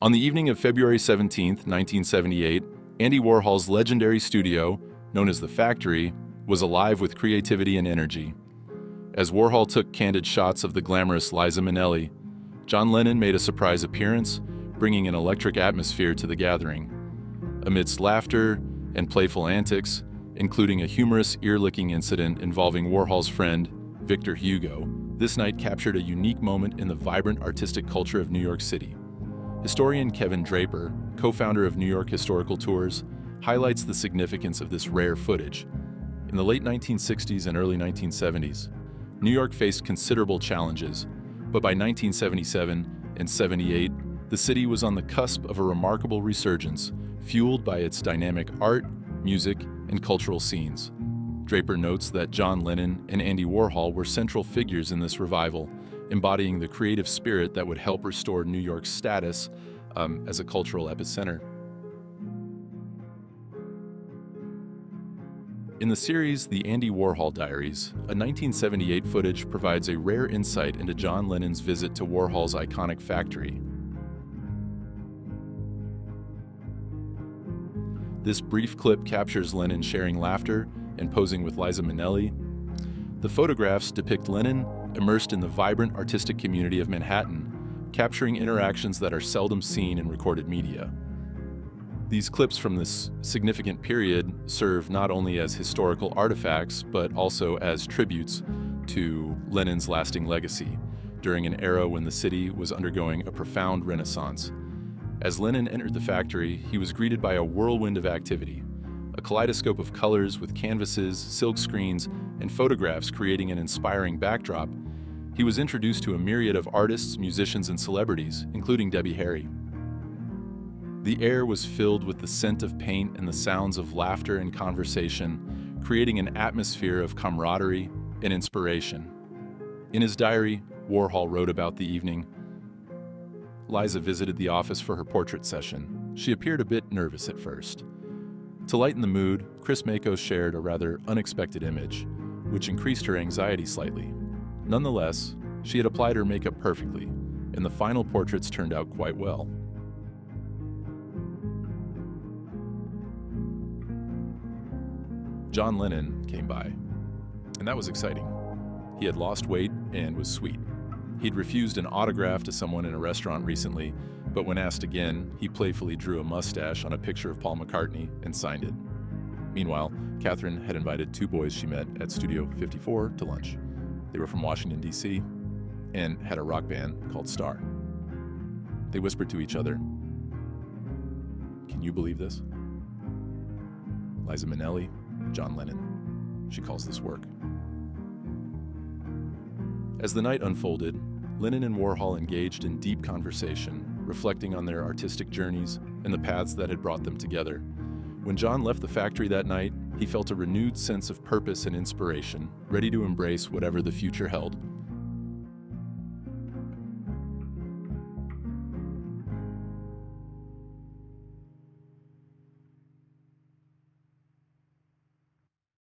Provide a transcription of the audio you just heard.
On the evening of February 17, 1978, Andy Warhol's legendary studio, known as The Factory, was alive with creativity and energy. As Warhol took candid shots of the glamorous Liza Minnelli, John Lennon made a surprise appearance, bringing an electric atmosphere to the gathering. Amidst laughter and playful antics, including a humorous ear-licking incident involving Warhol's friend, Victor Hugo, this night captured a unique moment in the vibrant artistic culture of New York City. Historian Kevin Draper, co-founder of New York Historical Tours, highlights the significance of this rare footage. In the late 1960s and early 1970s, New York faced considerable challenges, but by 1977 and 78, the city was on the cusp of a remarkable resurgence, fueled by its dynamic art, music, and cultural scenes. Draper notes that John Lennon and Andy Warhol were central figures in this revival, embodying the creative spirit that would help restore New York's status as a cultural epicenter. In the series The Andy Warhol Diaries, a 1978 footage provides a rare insight into John Lennon's visit to Warhol's iconic factory. This brief clip captures Lennon sharing laughter and posing with Liza Minnelli. The photographs depict Lennon immersed in the vibrant artistic community of Manhattan, capturing interactions that are seldom seen in recorded media. These clips from this significant period serve not only as historical artifacts, but also as tributes to Lennon's lasting legacy during an era when the city was undergoing a profound renaissance. As Lennon entered the factory, he was greeted by a whirlwind of activity, a kaleidoscope of colors with canvases, silk screens, and photographs creating an inspiring backdrop. He was introduced to a myriad of artists, musicians, and celebrities, including Debbie Harry. The air was filled with the scent of paint and the sounds of laughter and conversation, creating an atmosphere of camaraderie and inspiration. In his diary, Warhol wrote about the evening. Liza visited the office for her portrait session. She appeared a bit nervous at first. To lighten the mood, Chris Mako shared a rather unexpected image, which increased her anxiety slightly. Nonetheless, she had applied her makeup perfectly, and the final portraits turned out quite well. John Lennon came by, and that was exciting. He had lost weight and was sweet. He'd refused an autograph to someone in a restaurant recently, but when asked again, he playfully drew a mustache on a picture of Paul McCartney and signed it. Meanwhile, Catherine had invited two boys she met at Studio 54 to lunch. They were from Washington, D.C., and had a rock band called Star. They whispered to each other, "Can you believe this? Liza Minnelli, John Lennon." She calls this work. As the night unfolded, Lennon and Warhol engaged in deep conversation, reflecting on their artistic journeys and the paths that had brought them together. When John left the factory that night, he felt a renewed sense of purpose and inspiration, ready to embrace whatever the future held.